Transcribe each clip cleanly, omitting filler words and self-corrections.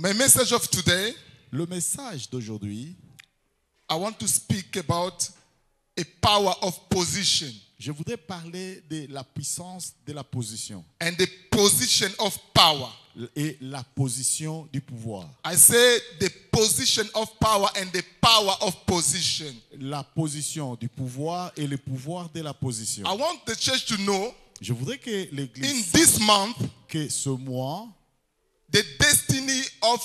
My message of today, Le message d'aujourd'hui, I want to speak about a power of position je voudrais parler de la puissance de la position and the position of power. et la position du pouvoir. I say the position of power and the power of position. La position du pouvoir et le pouvoir de la position. I want the church to know Je voudrais que in l'Église this month, que ce mois, the destiny of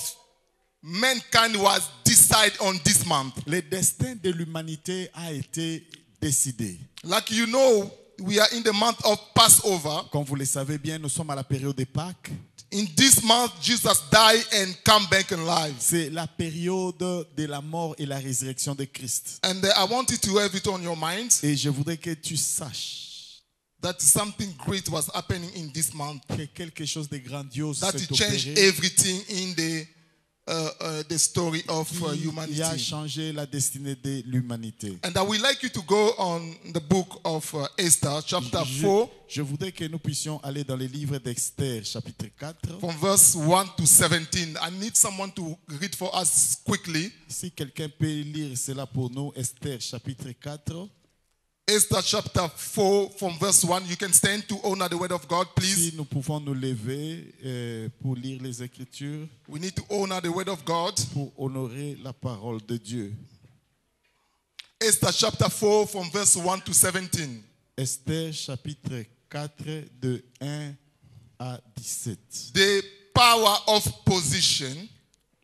mankind was decided on this month. le destin de l'humanité a été décidé. Like you know, we are in the month of Passover. Comme vous le savez bien, nous sommes à la période de Pâques. In this month, Jesus died and come back in life. C'est la période de la mort et la résurrection de Christ. And I want you to have it on your mind Et je voudrais que tu saches that something great was happening in this month. que quelque chose de grandiose That s'est it changed opéré. everything in the story of Il a humanity. changé la destinée de l'humanité. And I would like you to go on the book of Esther, chapter 4, Je voudrais que nous puissions aller dans le livre d'Esther, chapitre 4. from verse 1 to 17. I need someone to read for us quickly. Si quelqu'un peut lire cela pour nous, Esther, chapitre 4. Esther chapter 4 from verse 1. You can stand to honor the word of God, please. Si nous pouvons nous lever pour lire les Écritures, We need to honor the word of God. pour honorer la parole de Dieu. Esther chapter 4 from verse 1 to 17. Esther, chapitre 4, de 1 à 17. The power of position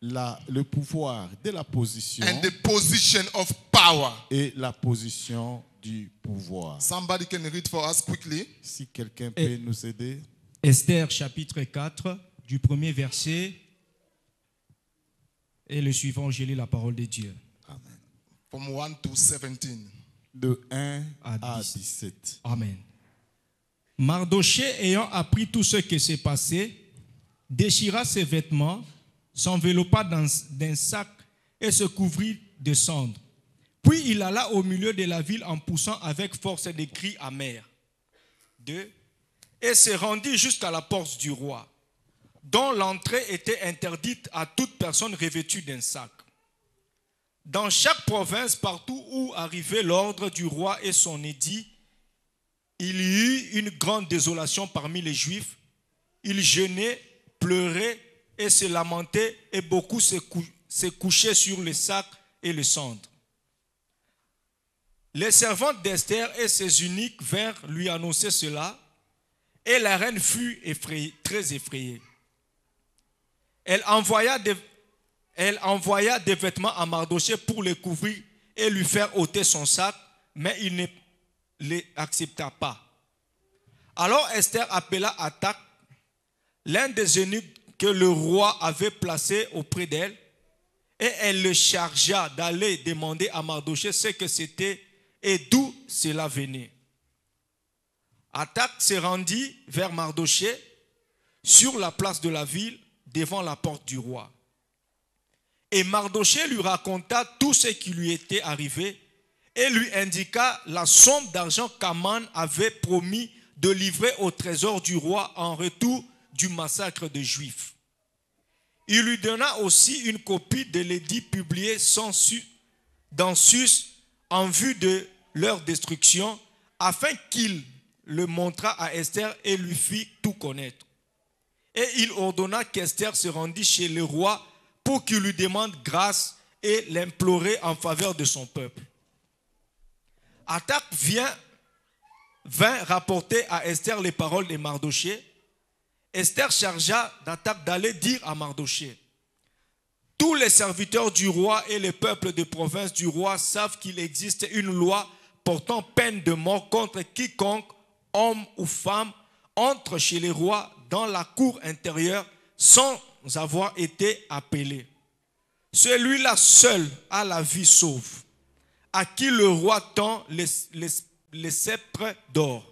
Le pouvoir de la position and the position of power. et la position du pouvoir. Somebody can read for us quickly. Si quelqu'un peut nous aider. Esther chapitre 4, du premier verset et le suivant, je lis la parole de Dieu. From 1 to 17. De 1 À à 17. Amen. Mardochée, ayant appris tout ce qui s'est passé, déchira ses vêtements, s'enveloppa d'un sac et se couvrit de cendres. Puis il alla au milieu de la ville en poussant avec force des cris amers. 2. Et se rendit jusqu'à la porte du roi, dont l'entrée était interdite à toute personne revêtue d'un sac. Dans chaque province, partout où arrivait l'ordre du roi et son édit, il y eut une grande désolation parmi les Juifs. Ils jeûnaient, pleuraient et se lamentaient, et beaucoup se couchaient sur les sacs et les cendres. Les servantes d'Esther et ses eunuques vinrent lui annoncer cela, et la reine fut très effrayée. Elle envoya des vêtements à Mardochée pour le couvrir et lui faire ôter son sac, mais il ne les accepta pas. Alors Esther appela Hathach, l'un des eunuques que le roi avait placé auprès d'elle, et elle le chargea d'aller demander à Mardochée ce que c'était et d'où cela venait. Hathach se rendit vers Mardochée sur la place de la ville devant la porte du roi. Et Mardochée lui raconta tout ce qui lui était arrivé et lui indiqua la somme d'argent qu'Aman avait promis de livrer au trésor du roi en retour du massacre des Juifs. Il lui donna aussi une copie de l'édit publié dans Sus en vue de leur destruction, afin qu'il le montrât à Esther et lui fit tout connaître. Et il ordonna qu'Esther se rendît chez le roi pour qu'il lui demande grâce et l'implorer en faveur de son peuple. Hathach vint rapporter à Esther les paroles de Mardochée. Esther chargea d'Hathach d'aller dire à Mardochée: tous les serviteurs du roi et les peuples de province du roi savent qu'il existe une loi portant peine de mort contre quiconque, homme ou femme, entre chez les rois dans la cour intérieure sans avoir été appelé. Celui-là seul a la vie sauve, à qui le roi tend les sceptres d'or.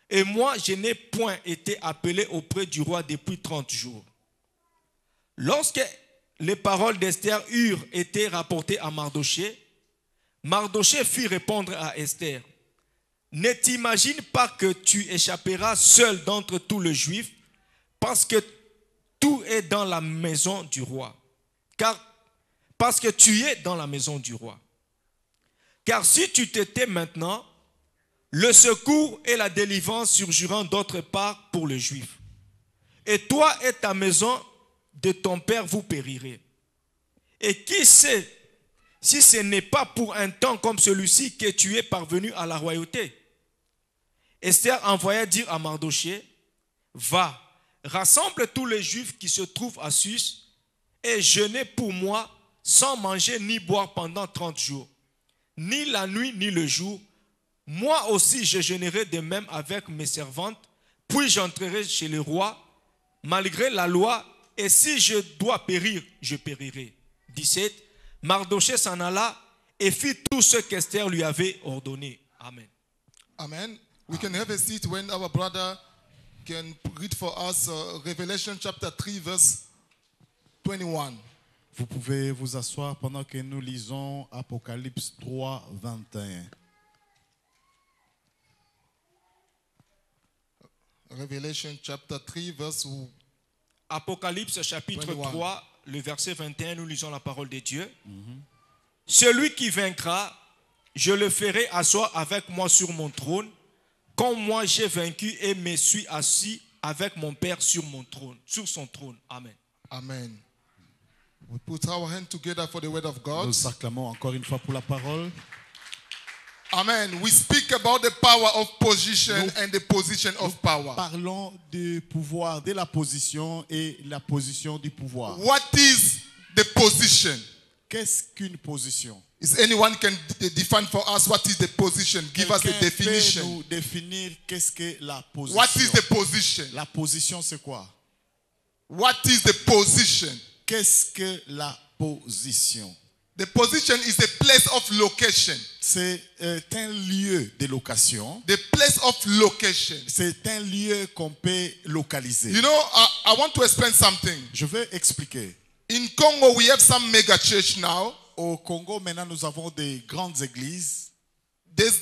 Et moi, je n'ai point été appelé auprès du roi depuis 30 jours. Lorsque les paroles d'Esther eurent été rapportées à Mardochée, Mardochée fit répondre à Esther: ne t'imagine pas que tu échapperas seul d'entre tous les Juifs, parce que tout est dans la maison du roi. Parce que tu es dans la maison du roi. Car si tu te tais maintenant, le secours et la délivrance surgiront d'autre part pour les Juifs. Et toi et ta maison de ton père vous périrez. Et qui sait si ce n'est pas pour un temps comme celui-ci que tu es parvenu à la royauté. Esther envoya dire à Mardochée, va, rassemble tous les Juifs qui se trouvent à Sus et jeûnez pour moi sans manger ni boire pendant 30 jours, ni la nuit ni le jour. Moi aussi je jeûnerai de même avec mes servantes, puis j'entrerai chez le roi, malgré la loi, et si je dois périr, je périrai. 17. Mardochée s'en alla et fit tout ce qu'Esther lui avait ordonné. Amen. Amen. We can have a seat when our brother can read for us Revelation chapter 3 verse 21. Vous pouvez vous asseoir pendant que nous lisons Apocalypse 3, 21. Revelation chapter 3 verse Apocalypse chapitre 21. 3, le verset 21, nous lisons la parole de Dieu. Celui qui vaincra, je le ferai asseoir avec moi sur mon trône, comme moi j'ai vaincu et me suis assis avec mon Père sur mon trône, sur son trône. Amen. Amen. We put our hand together for the word of God. Nous acclamons encore une fois pour la parole. Amen. We speak about the power of position and the position of power. Parlons du pouvoir, de la position et la position du pouvoir. What is the position? Qu'est-ce qu'une position? Is anyone can define for us what is the position? Give us a Quelqu'un peut definition. nous définir qu'est-ce que la position? What is the position? La position, c'est quoi? What is the position? Qu'est-ce que la position? The position is a place of location. C'est un lieu de location. The place of location. C'est un lieu qu'on peut localiser. You know, I want to explain something. Je vais expliquer. In Congo, we have some mega church now. Au Congo, maintenant, nous avons des grandes églises. There's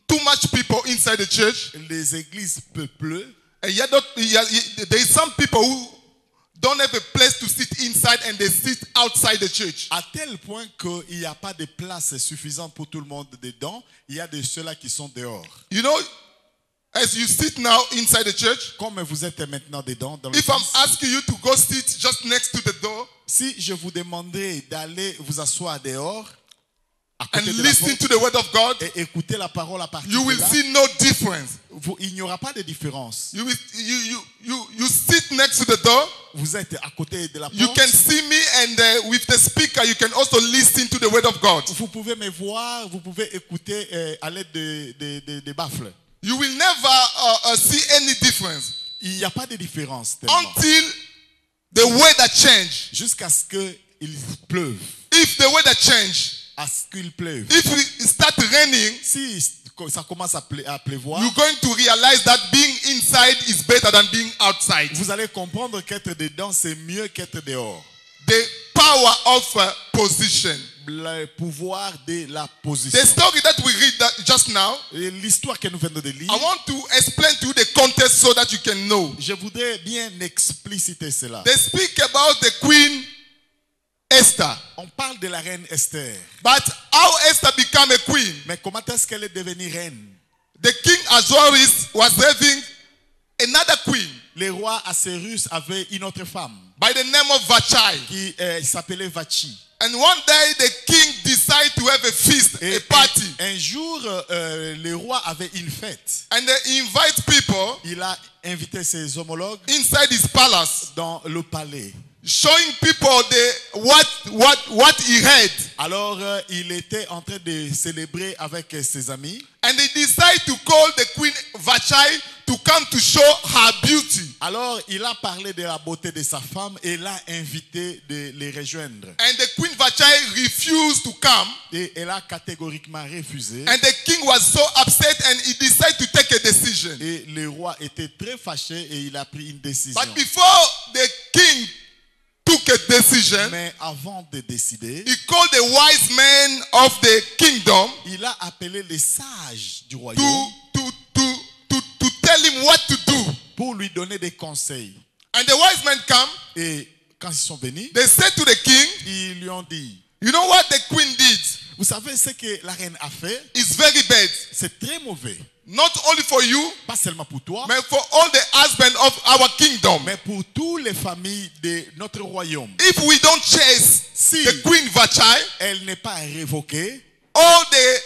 too much people inside the church. Les églises peuplées. And yet, there is some people who don't have a place to sit inside and they sit outside the church. À tel point qu'il n'y a pas de place suffisante pour tout le monde dedans. Il y a de ceux-là qui sont dehors. You know, as you sit now inside the church, Comme vous êtes maintenant dedans, dans if I'm l'église, asking you to go sit just next to the door si je vous demandais d'aller vous asseoir dehors, à and côté de la listen porte, to the word of God, et écouter la parole à partir you de will là, see no difference. il n'y aura pas de différence. You sit next to the door. Vous êtes à côté de la You porte. can see me, and with the speaker, you can also listen to the word of God. Vous pouvez me voir, vous pouvez écouter à l'aide des baffles. You will never see any difference Il n'y a pas de différence tellement. until the weather change. Jusqu'à ce qu'il pleuve. If the weather change, À ce qu'il pleuve. if it start raining, Si ça commence à pleuvoir, you're going to realize that being inside is better than being outside. vous allez comprendre qu'être dedans, c'est mieux qu'être dehors. The power of position. Le pouvoir de la The position. story that we read just now, Et l'histoire que nous venons de lire, I want to explain to you the context so that you can know. je voudrais bien expliciter cela. They speak about the Queen Esther. On parle de la reine Esther. But how Esther became a queen? Mais comment est-ce qu'elle est devenue reine? The king Ahasuerus was having another queen Le roi Assuérus avait une autre femme by the name of Vashti. qui s'appelait Vachi. And one day the king decided to have a feast, Et a party. un jour, le roi avait une fête. And they invite people Il a invité ses homologues inside his palace, dans le palais. showing people what he had. Alors, il était en train de célébrer avec ses amis. And they decided to call the queen Vashti to come to show her beauty. Alors, il a parlé de la beauté de sa femme et l'a invité de les rejoindre. And the queen Vashti refused to come. Et elle a catégoriquement refusé. And the king was so upset and he decided to take a decision. Et le roi était très fâché et il a pris une décision. But before the king took a decision, Mais avant de décider, he called the wise men of the kingdom il a appelé les sages du to, royaume to, to, to tell him what to do. pour lui donner des conseils. And the wise men come. Et quand ils sont venus, They said to the king, ils lui ont dit, you know what the queen did? vous savez ce que la reine a fait? It's very bad. C'est très mauvais. Not only for you, Pas seulement pour toi, but for all the husbands of our kingdom. mais pour toutes les familles de notre royaume. If we don't chase Si the queen Vachai, elle n'est pas révoquée, all the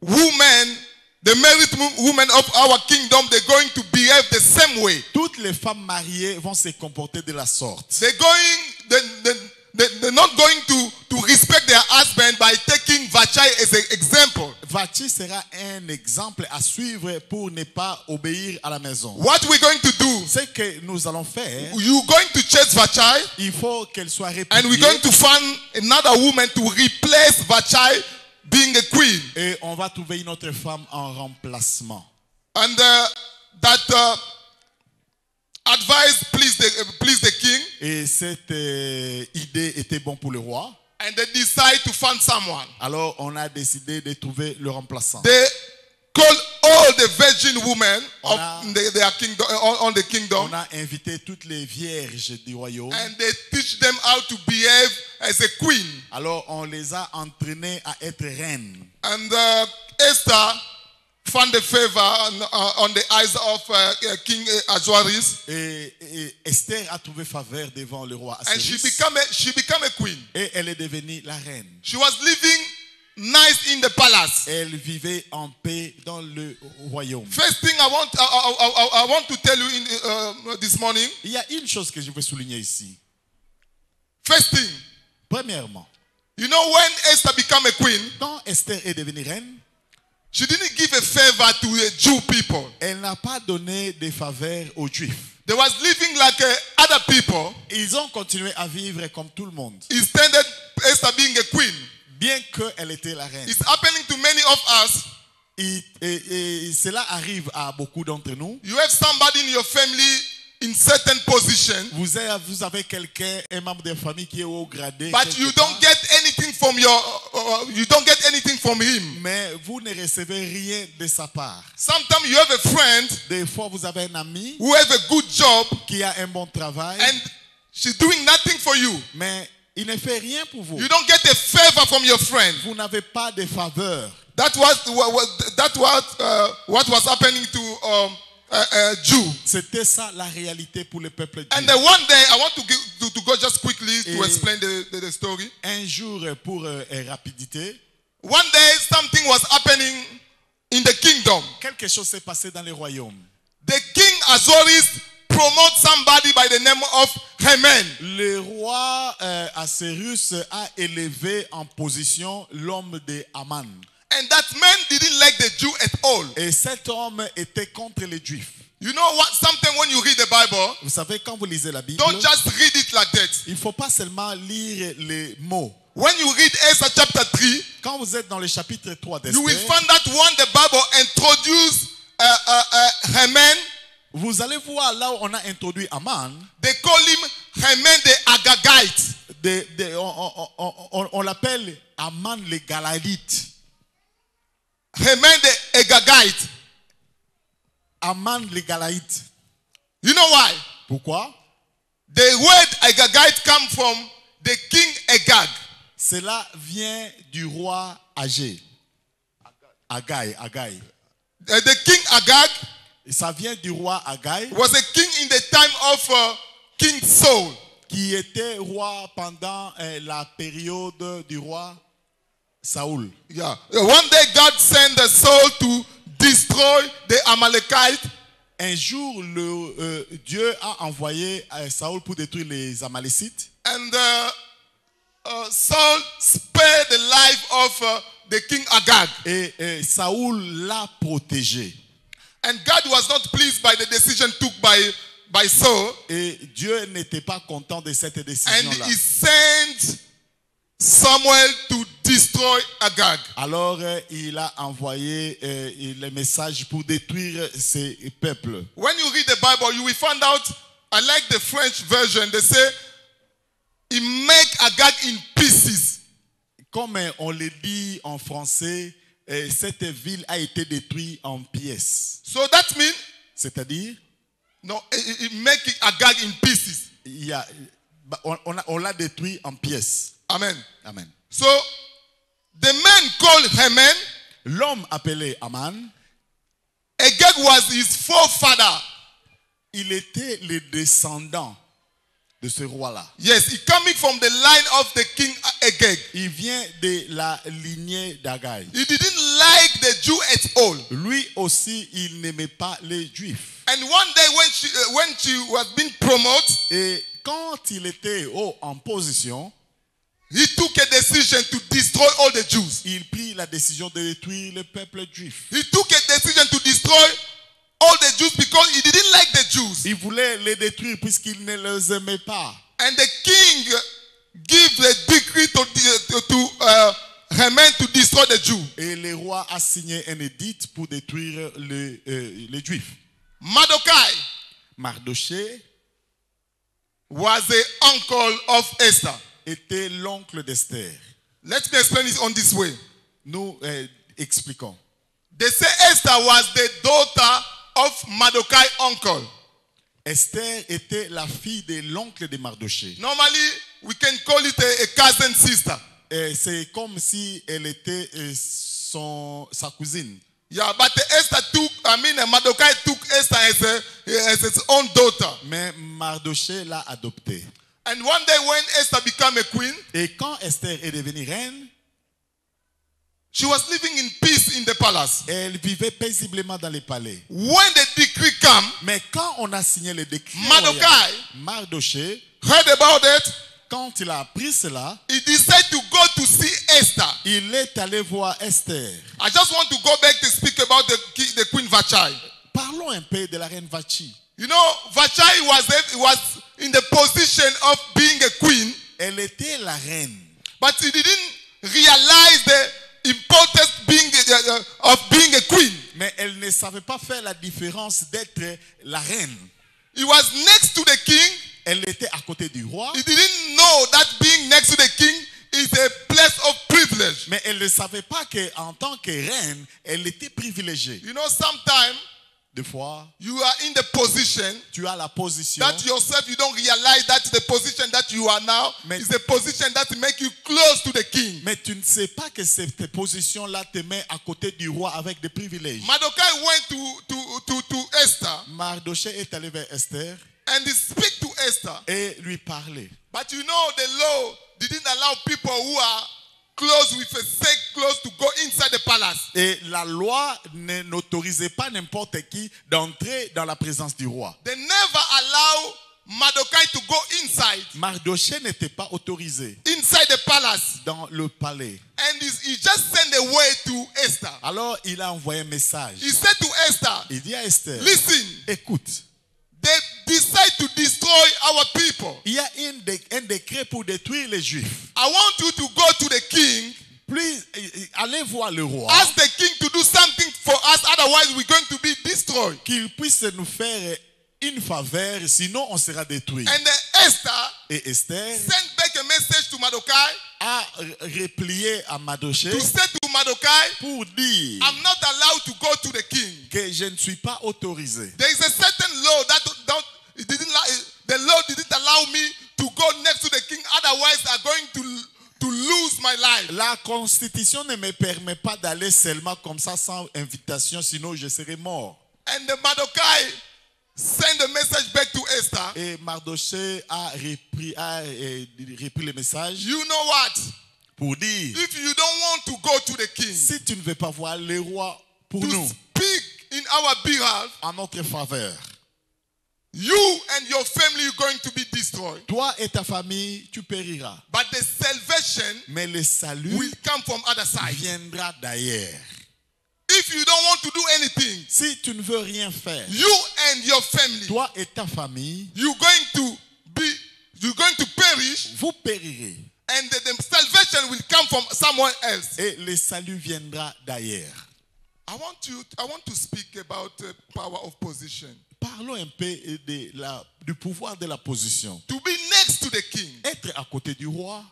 women, the married women of our kingdom, they're going to behave the same way. toutes les femmes mariées vont se comporter de la sorte. They're not going to respect their husband by taking Vachai as an example. Vati sera un exemple à suivre pour ne pas obéir à la maison. What we're going to do, Ce que nous allons faire, you're going to chase Vachai, il faut qu'elle soit and we're répudiée going to find another woman to replace Vachai being a queen. et on va trouver une autre femme en remplacement. And that advice pleased the king, Et cette idée était bonne pour le roi. and they decide to find someone. Alors on a décidé de trouver le remplaçant. They call all the virgin women On of a- their kingdom on the kingdom, On a invité toutes les vierges du royaume. and they teach them how to behave as a queen. Alors on les a entraînées à être reines. And Esther found the favor on the eyes of King Ahasuerus, Et Esther a trouvé faveur devant le roi and she Ahasuerus. became a queen. Et elle est devenue la reine. She was living nice in the palace. Elle vivait en paix dans le royaume. First thing I want to tell you this morning. Il y a une chose que je veux souligner ici. First thing, Premièrement, you know, when Esther became a queen, quand Esther est devenue reine, she didn't give a favor to the Jew people. elle n'a pas donné de faveur aux Juifs. They was living like other people. Ils ont continué à vivre comme tout le monde, Instead of Esther being a queen. bien qu'elle était la reine. It's happening to many of us. Et cela arrive à beaucoup d'entre nous. You have somebody in your family in certain position, Vous avez quelqu'un, un membre de la famille qui est haut gradé, but quelque you part, don't get anything from you don't get anything from him. mais vous ne recevez rien de sa part. Sometimes you have a friend Des fois, vous avez un ami who have a good job, qui a un bon travail, and she's doing nothing for you. mais il ne fait rien pour vous. You don't get a favor from your friend. Vous n'avez pas de faveur. That what was happening to Jew. C'était ça la réalité pour le peuple And juif. then one day, I want to go just quickly to Et- explain the story. Un jour, pour rapidité, One day, something was happening in the kingdom. quelque chose s'est passé dans le royaume. The king Ahasuerus promote somebody by the name of Haman. Le roi Ahasuerus a élevé en position l'homme de Haman. And that man didn't like the Jew at all. Et cet homme était contre les Juifs. You know what? Sometimes when you read the Bible, Vous savez, quand vous lisez la Bible, don't just read it like that. il ne faut pas seulement lire les mots. When you read Esther chapter 3, Quand vous êtes dans le chapitre 3 you will d'Esther, find that when the Bible introduced Haman, vous allez voir là où on a introduit Haman, they call him Haman the Agagite. on l'appelle Haman le Galalite. Haman the Agagite. Haman le Galalite. You know why? Pourquoi? The word Agagite come from the king Agag. Cela vient du roi Agé. Agai. The king Agag Ça vient du roi Agai, was a king in the time of King Saul. qui était roi pendant la période du roi Saoul. Yeah. One day God sent the Saul to destroy the Amalekite. Un jour, Dieu a envoyé Saoul pour détruire les Amalécites. And Saul spared the life of the king Agag. Et Saoul l'a protégé. And God was not pleased by the decision took by Saul. Et Dieu n'était pas content de cette And décision-là. he sent Samuel to destroy Agag. Alors, il a envoyé le message pour détruire ces peuples. When you read the Bible, you will find out, I like the French version, they say, he make Agag in pieces. Comme on le dit en français, cette ville a été détruite en pièces. So that means C'est-à-dire, No, it make Agag in pieces. On l'a détruit en pièces. Amen. Amen. So, the man called Haman, L'homme appelé Aman, Agag was his forefather. il était le descendant de ce roi-là. Yes, he coming from the line of the king Agag. Il vient de la lignée d'Agag. He didn't like the Jew at all. Lui aussi, il n'aimait pas les Juifs. And one day when she was being promoted, Et quand il était haut en position, he took a decision to destroy all the Jews. il prit la décision de détruire le peuple juif. He took a decision to destroy all the Jews because he didn't like the Jews. Il voulait les détruire puisqu'il ne les aimait pas. And the king gave the decree to Haman to destroy the Jew. Et le roi a signé un édit pour détruire les Juifs. Mardoché was the uncle of Esther. était l'oncle d'Esther. Let me explain it on this way. Nous expliquons. They say Esther was the daughter of Mordecai's uncle. Esther était la fille de l'oncle de Mardoché. Normally, we can call it a cousin sister. C'est comme si elle était sa cousine. Yeah, but Mordecai took Esther as his own daughter. Mais Mardoché l'a adoptée. And one day when Esther became a queen, Et quand Esther est devenue reine, she was living in peace in the palace. elle vivait paisiblement dans les palais. When the decree came, Mais quand on a signé le décret, Mordecai Mardoché, heard about it. quand il a appris cela, He decided to go to see Esther. il est allé voir Esther. I just want to go back to speak about the Queen Vashti. Parlons un peu de la reine Vashti. You know, Vashti was in the position of being a queen, Elle était la reine. but he didn't realize the importance of being a queen. Mais elle ne savait pas faire la différence d'être la reine. He was next to the king. Elle était à côté du roi. He didn't know that being next to the king is a place of privilege. Mais elle ne savait pas qu'en tant que reine, elle était privilégiée. You know, sometimes Des fois, you are in the position tu as la position, that yourself you don't realize that the position that you are now Mais- is a position that make you close to the king. mais tu ne sais pas que cette position-là te met à côté du roi avec des privilèges. Mordecai went to Esther Mardoché est allé vers Esther and he speak to Esther. et lui parlait. But you know the law didn't allow people who are close with a sick clothes to go inside the palace. Et la loi n'autorisait pas n'importe qui d'entrer dans la présence du roi. They never allow Mordecai to go inside Mardoché n'était pas autorisé inside the palace. dans le palais. And he just sent a way to Esther. Alors il a envoyé un message. He said to Esther, Il dit à Esther, listen, écoute, they decide to destroy our people. il y a un décret pour détruire les Juifs. I want you to go to the king, Allez voir le roi, ask the king to do something for us, otherwise we're going to be destroyed. qu'il puisse nous faire une faveur, sinon on sera détruit. And then Esther Et Esther sent back a message to Mordecai a replié à Mardoché to say to Mordecai, pour dire I'm not allowed to go to the king. que je ne suis pas autorisé. There is a certain law the law didn't allow me to go next to the king, otherwise I'm going to lose my life. La constitution ne me permet pas d'aller seulement comme ça sans invitation, sinon je serai mort. And the Mordecai sent a message back to Esther. Et Mardoché a repris le message You know what? pour dire, If you don't want to go to the king si tu ne veux pas voir le roi pour to nous, speak in our behalf, en notre faveur, you and your family are going to be destroyed. toi et ta famille, tu périras. But the salvation Mais le salut will come from other side. viendra d'ailleurs. If you don't want to do anything, Si tu ne veux rien faire, you and your family, toi et ta famille, you're going to perish, vous périrez. and the salvation will come from someone else. Et le salut viendra d'ailleurs. I want to speak about the power of position. Parlons un peu du pouvoir de la position. To be next to the king, Être à côté du roi,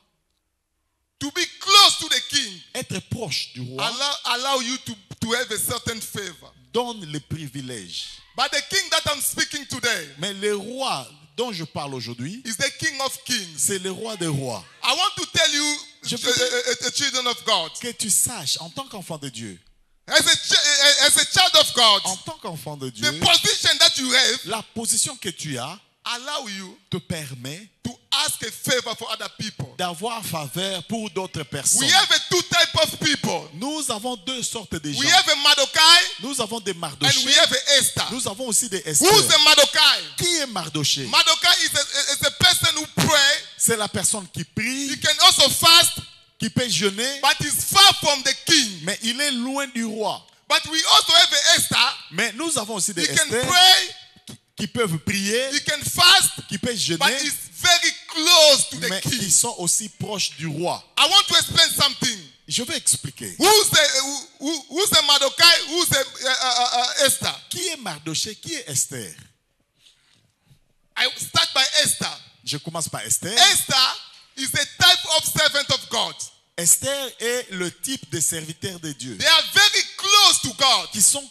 to be close to the king, être proche du roi, allow you to to have a certain favor. donne les privilèges. But the king that I'm speaking today Mais le roi dont je parle aujourd'hui, is the King of Kings. c'est le roi des rois. I want to tell you, children of God, Que tu saches, en tant qu'enfant de Dieu, as a child of God, en tant qu'enfant de Dieu, the position that you have la position que tu as allow you te permet to ask a favor for other people. d'avoir faveur pour d'autres personnes. We have a two type of people. Nous avons deux sortes de gens. We have a Mardochai Nous avons des and we Mardochés. have a Esther. Nous avons aussi des Who's Esther. the Mardochai? Qui est Mardoché? Mardochai is a person who pray. C'est la personne qui He prie, can also fast, qui peut jeûner, but he's far from the king. mais il est loin du roi. But we also have a Esther. Mais nous avons aussi des He can Esther pray, qui peuvent prier, he can fast, qui peuvent but jeûner, he's very close to the mais king. qui sont aussi proches du roi. I want to explain something. Je vais expliquer. Who's the Mardochai? Who's the Esther? Qui est Mardoché? Qui est Esther? I start by Esther. Je commence par Esther. Esther is a type of servant of God. Esther est le type de serviteur de Dieu They are very close to God. qui sont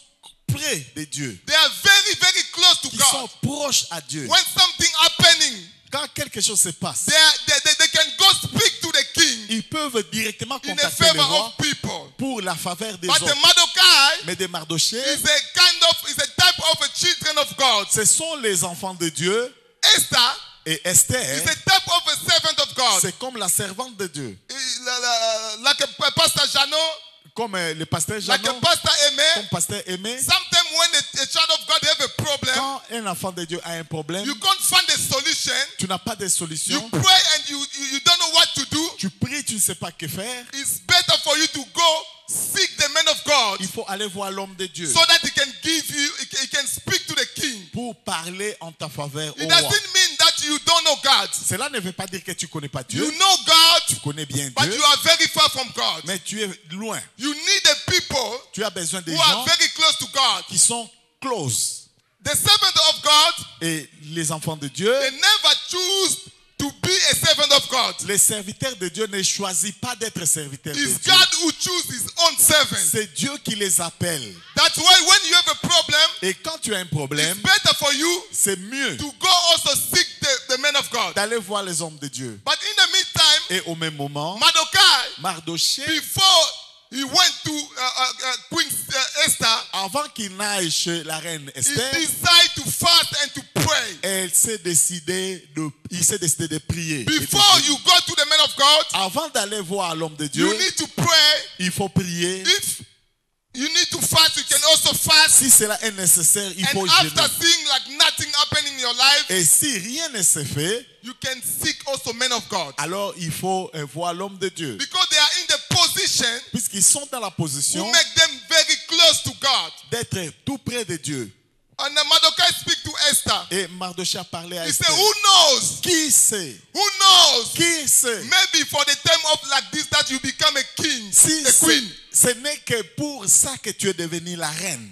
près de Dieu, They are very, very close to qui God. sont proches à Dieu. When something happening, Quand quelque chose se passe, they can go speak to the king ils peuvent directement in a contacter le favor roi of people. pour la faveur des But the autres. Mardochai Mais des Mardochés, is a type of a children of God. ce sont les enfants de Dieu. Esther Et is Esther, a type of a servant of God. c'est comme la servante de Dieu. Like a Pastor Jano, Comme le pasteur like a Janon, Pastor comme Aimé. pasteur Aimé. Sometimes when a child of God have a problem, Quand un enfant de Dieu a un problème, you can't find a solution. tu n'as pas de You solution. pray and you don't know what to do. Tu pries, tu ne sais pas que faire. It's better for you to go seek the man of God Il faut aller voir l'homme de Dieu so that he can give you, he can speak to the king. pour parler en ta faveur It au roi. doesn't mean that you don't know God. Cela ne veut pas dire que tu ne connais pas You Dieu. know God, Tu connais bien but Dieu, you are very far from God. mais tu es loin. You need the people Tu as besoin des who are gens very close to God. qui sont close. The servant of God, Et les enfants de Dieu, they never choose to be a servant of God. les serviteurs de Dieu ne choisissent pas d'être serviteurs de It's Dieu. God who chooses his own servant. C'est Dieu qui les appelle. That's why when you have a problem, Et quand tu as un problème, it's better for you c'est mieux to go also seek the man of God. d'aller voir les hommes de Dieu. But in the meantime, Et au même moment, Mardochai, Mardoché, before he went to Queen Esther, avant qu'il n'aille chez la reine he Esther, decided to fast and to pray. il s'est décidé de prier. Before you go to the man of God, Avant d'aller voir l'homme de you Dieu, need to pray. il faut prier. If you need to fast, you can also fast. Si cela est nécessaire, il faut And jeûner. after seeing like nothing happening in your life, Et si rien ne se fait, you can seek also men of God. alors il faut voir l'homme de Dieu. Because they are in the position Puisqu'ils sont dans la who position make them very close to God. d'être tout près de Dieu. And the Mardochai speak to Esther. Et Mardoché a parlé à He said, Esther. who knows? Qui sait? Who knows? Qui sait? Maybe for the time of like this that you become a king, Si a queen. ce n'est que pour ça que tu es devenu la reine.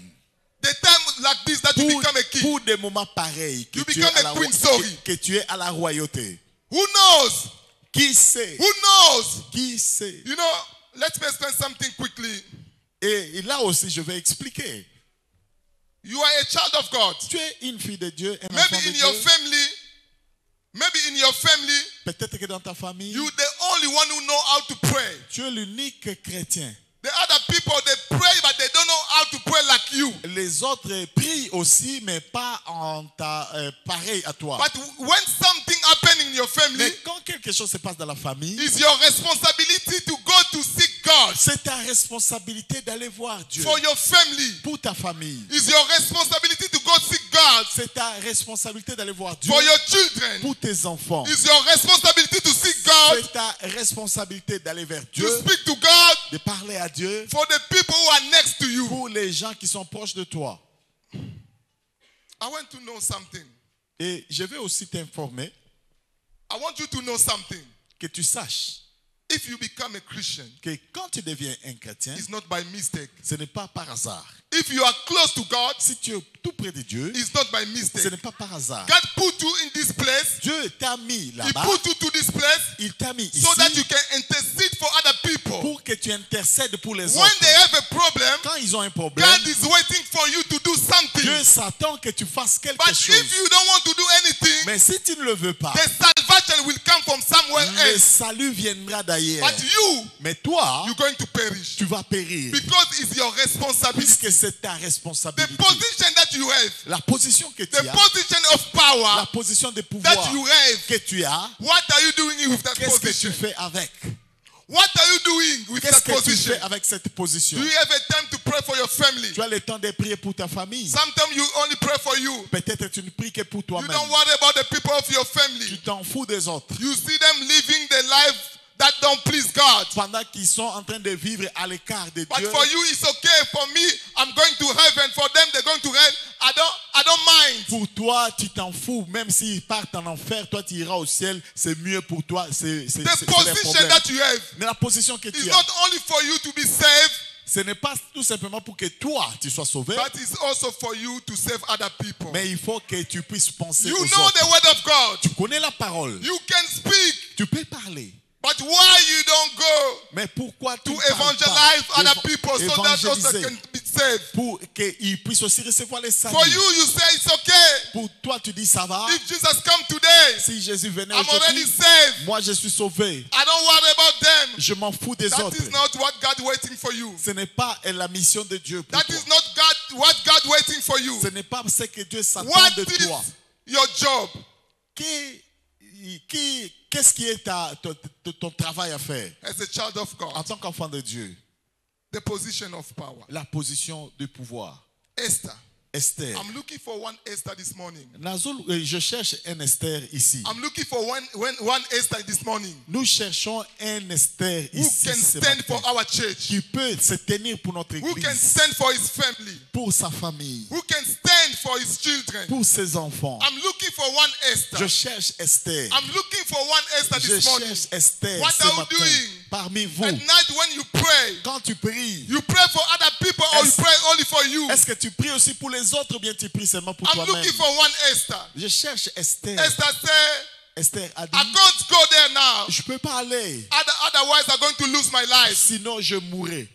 The time like this that you become a king. Pour des moments pareils que You tu, es become à a la queen, sorry. que tu es à la royauté. Who knows? Qui sait? Who knows? Qui sait? You know, let me explain something quickly. Et là aussi, je vais expliquer. You are a child of God. Tu es une fille de Dieu, un enfant Maybe de in your Dieu. family, Peut-être que dans ta famille, you the only one who know how to pray. tu es l'unique chrétien. The other people, they pray, but they don't know how to pray like you. Les autres prient aussi, mais pas pareil à toi. But when something happening in your family, Mais quand quelque chose se passe dans la famille, it's your responsibility to go to seek God. c'est ta responsabilité d'aller voir Dieu. For your family, Pour ta famille, it's your responsibility to go seek God. c'est ta responsabilité d'aller voir Dieu. For your children, Pour tes enfants, it's your responsibility to seek God, c'est ta responsabilité d'aller vers to Dieu, speak to God. de parler à Dieu. For the people who are next to you. Pour les gens qui sont proches de toi. I want to know something. Et je vais aussi t'informer I want you to know something. que tu saches If you become a Christian, que quand tu deviens un chrétien, it's not by mistake. ce n'est pas par hasard. If you are close to God, Si tu es tout près de Dieu, it's not by ce mistake. n'est pas par hasard. God put you in this place. Dieu t'a mis He là-bas, put you to this place il t'a mis so that you ici can intercede for other people. pour que tu intercèdes pour les When autres. they have a problem, Quand ils ont un problème, God is waiting for you to do something. Dieu s'attend que tu fasses quelque But chose. if you don't want to do anything, Mais si tu ne le veux pas, the salvation will come from somewhere le else. salut viendra d'ailleurs. But you, Mais toi, you're going to perish. tu vas périr. Because it's your responsibility. Puisque c'est ta The responsabilité. position that you have, La position que tu the as, position of la power position de pouvoir that you have, que tu as, what are you doing with that qu'est-ce que tu position? fais avec? What are you doing with Qu'est-ce that que tu position? fais avec cette position? Do you have a time to pray for your family? Tu as le temps de prier pour ta famille. Sometimes you only pray for you. Peut-être tu ne pries que pour You toi-même. don't worry about the people of your Tu family. t'en fous des autres. You see them living the life that don't please God. Pendant qu'ils sont en train de vivre à l'écart de But Dieu. for you, it's okay. For me, I'm going to heaven. For them, they're going to hell. I don't mind. Pour toi, tu t'en fous. Même s'ils partent en enfer, toi tu iras au ciel. C'est mieux pour toi. C'est The leur position problème. that you have Mais la position que is tu as, not only for you to be saved, ce n'est pas tout simplement pour que toi tu sois sauvé. but it's also for you to save other people. Mais il faut que tu puisses penser You aux know autres. the word of God. Tu connais la parole. You can speak. Tu peux parler. But why you don't go Mais pourquoi tu to ne parles evangelize pas other people so that also évangéliser can be saved? pour qu'ils puissent aussi recevoir les saluts? For you, you say it's okay. Pour toi, tu dis ça va. If Jesus come today, Si Jésus venait I'm already aujourd'hui, saved. moi je suis sauvé. I don't worry about them. Je m'en fous des That autres. is not what God waiting for you. Ce n'est pas la mission de Dieu pour That toi. is not God what God waiting for you. Ce n'est pas ce que Dieu s'attend What de toi. is your job? Qu'est-ce qui est ton travail à faire As a child of en God? tant qu'enfant de Dieu? The position of power. La position de pouvoir. Esther. Esther. I'm looking for one Esther this morning. Je cherche un Esther ici. I'm looking for one Esther this morning Nous cherchons un Esther who ici can ce stand matin, for our church, qui peut se tenir pour notre who can église, stand for his family, pour sa famille, who can stand for his children. pour ses enfants. I'm looking for one Je Esther. cherche Esther. I'm looking for one Esther Je this morning. cherche Esther What ce are you matin. doing? Parmi vous, At night when you pray, quand tu pries, you pray for other people or you Est-ce- pray only for you? est-ce que tu pries aussi pour les autres ou bien tu pries seulement pour I'm toi-même? looking for one Esther. Je cherche Esther. Esther said, Esther a I dit, can't go there now. je ne peux pas aller, Otherwise, I'm going to lose my life. sinon je mourrai.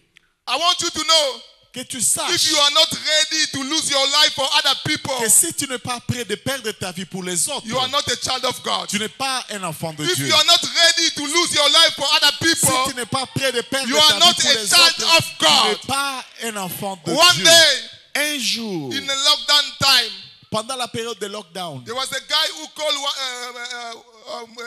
I want you to know, Que tu if saches you are not ready to lose your life for other people, que si tu n'es pas prêt de perdre ta vie pour les autres, you are not a child of God. tu n'es pas un enfant de If Dieu. you are not ready to lose your life for other Si people, tu n'es pas prêt de perdre you ta are vie not pour a les child autres, of tu God. n'es pas un enfant de One Dieu. day, Un jour, in the lockdown time, pendant la période de lockdown, there was a guy who called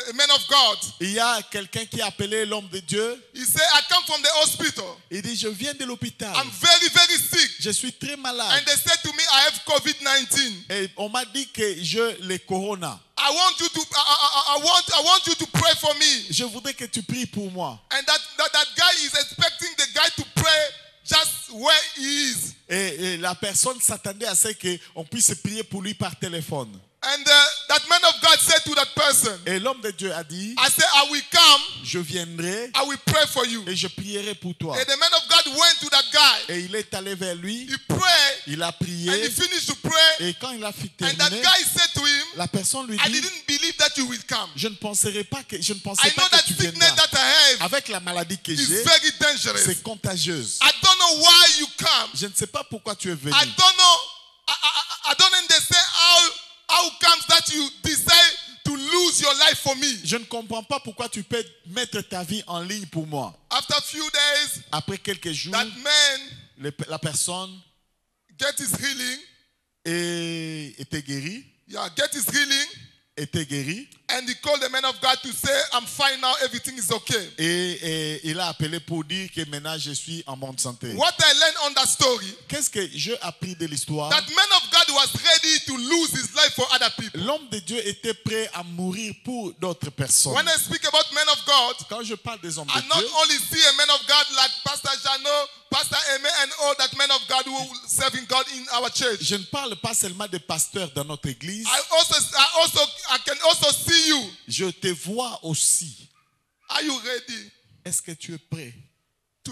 a man of God. il y a quelqu'un qui a appelé l'homme de Dieu. He said, I come from the hospital. Il dit, je viens de l'hôpital. I'm very, very sick. Je suis très And malade. they said to me, I have COVID-19. Et on m'a dit que j'ai le corona. I want you to pray for me. Je voudrais que tu pries pour moi. And that guy is expecting the guy to pray just where he is. Et la personne s'attendait à ce qu'on puisse prier pour lui par téléphone. And that man of God said to that person, Et l'homme de Dieu a dit, I said, I will come, je viendrai I will pray for you. et je prierai pour toi. And the man of God went to that guy. Et il est allé vers lui, He prayed il a and he prié. finished to pray. Et quand il a fini And that terminé, guy said to him, la personne lui I dit, didn't believe that you will come. je ne pensais I pas know that que tu sickness viendras. that I have Avec la maladie que is j'ai, very dangerous. c'est contagieuse. I don't know why you come. Je ne sais pas pourquoi tu es venu. I don't know. I don't understand how comes that you decide to lose your life for me. Je ne comprends pas pourquoi tu peux mettre ta vie en ligne pour moi. After a few days, Après quelques jours, that man la personne get his healing. était guérie. Yeah, get his healing. Était guérie. And he called the man of God to say, I'm fine now, everything is okay. Et il a appelé pour dire que maintenant je suis en bonne santé. What I learned on that story, Qu'est-ce que j'ai appris de l'histoire? that man of God was ready to lose his life for other people. L'homme de Dieu était prêt à mourir pour d'autres personnes. When I speak about men of God, Quand je parle des hommes I de not Dieu, only see a man of God like Pastor Jano, Pastor Aimé, and all that men of God who are serving God in our church. je ne parle pas seulement des pasteurs dans notre église. I can also see you. Je te vois aussi. Are you ready Est-ce que tu es prêt to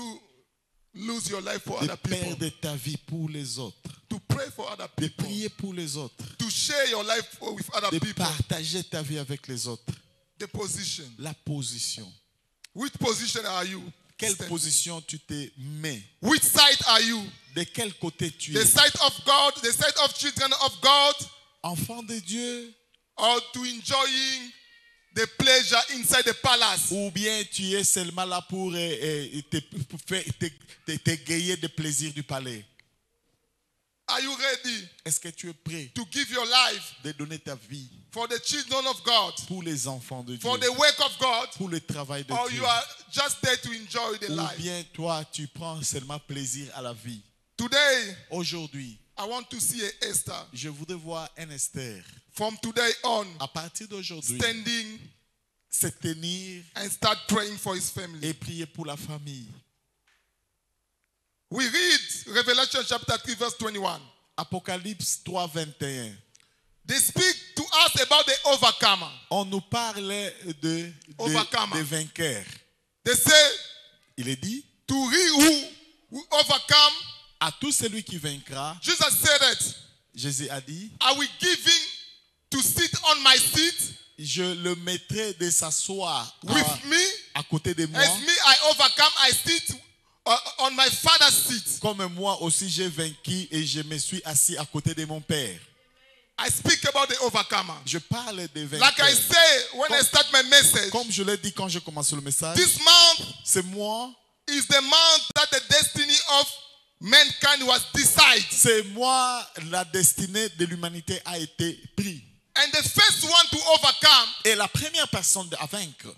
lose your life for de other people? perdre ta vie pour les autres? To pray for other De people? prier pour les autres? To share your life with other De people? partager ta vie avec les autres? The position. La position. Which position are you? quelle stand? position tu te mets? Which side are you? De quel côté tu The es? side of God, the side of children of God, Enfant de Dieu? or to enjoying the pleasure inside the palace? Ou bien tu es seulement là pour t'égayer des plaisirs du palais? Are you ready Est-ce que tu es prêt to give your life de donner ta vie for the children of God, pour les enfants de Dieu, for the work of God, pour le travail de or Dieu? you are just there to enjoy the Ou life? bien toi, tu prends seulement plaisir à la vie? Today, Aujourd'hui, I want to see a Esther je voudrais voir un Esther. from today on À partir d'aujourd'hui, standing se tenir and start praying for his family. et prier pour la famille. We read Revelation chapter 3 verse 21. Apocalypse 3, 21. They speak to us about the overcomer. On nous parle Overcomer. de vainqueurs. They say Il est dit, to he who overcome, à tout celui qui vaincra, Jesus said it, Jésus a dit, I will give him to sit on my seat je le mettrai de s'asseoir with me. à côté de moi, As me I overcome, I sit on my father's seat. comme moi aussi j'ai vaincu et je me suis assis à côté de mon Père. I speak about the overcomer. Je parle des Like I vainqueurs. say when I start my message, Comme je l'ai dit quand je commence le message, this month c'est moi, is the month that the destiny of mankind was decided. c'est moi, la destinée de l'humanité a été prise. And the first one to overcome Et la première personne à vaincre,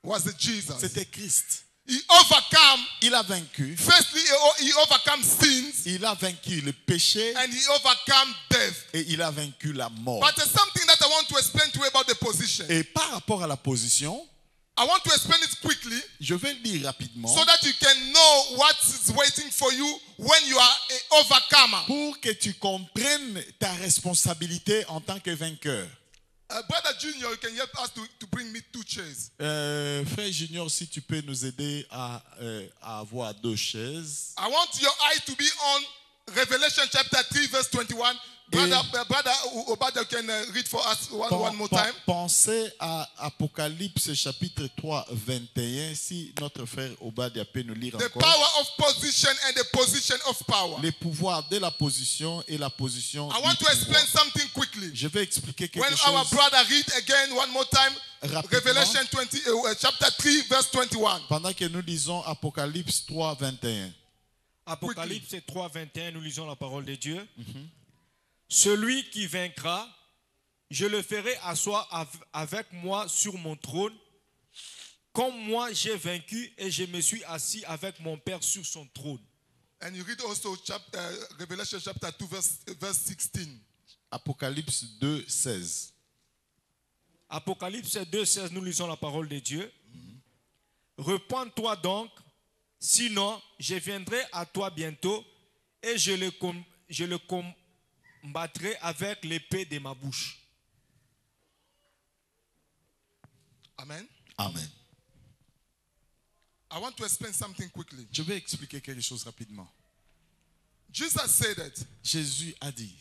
was Jesus. c'était Christ. He overcome, Il a vaincu. firstly, he overcome sins Il a vaincu le péché and he overcome death. et il a vaincu la mort. But there's something that I want to explain to you about the position. Et par rapport à la position, I want to explain it quickly je vais le dire rapidement so that you can know what is waiting for you when you are an overcomer. pour que tu comprennes ta responsabilité en tant que vainqueur. Brother Junior, you can help us to bring me 2 chairs. Frère Junior, si tu peux nous aider à avoir 2 chaises. I want your eye to be on Revelation chapter 3 verse 21. Brother Obadiah can read for us one more time. Pensez à Apocalypse chapitre 3, 21. Si notre frère Obadiah peut nous lire The encore. power of position and the position of power. Les pouvoirs de la position et la position I du want to pouvoir. explain something quickly. Je vais expliquer quelque When chose our brother read again one more time, rapidement. Revelation chapter 3 verse 21. Pendant que nous lisons Apocalypse 3, 21. Apocalypse 3, 21, nous lisons la parole de Dieu. Celui qui vaincra, je le ferai asseoir avec moi sur mon trône, comme moi j'ai vaincu et je me suis assis avec mon Père sur son trône. And you read also Revelation chapter 2 verse 16. Apocalypse 2, 16. Apocalypse 2, 16, nous lisons la parole de Dieu. Repends-toi donc, sinon je viendrai à toi bientôt et je le combattrai avec l'épée de ma bouche. Amen. Amen. I want to explain something quickly. Je vais expliquer quelque chose rapidement. Jesus said that Jésus a dit,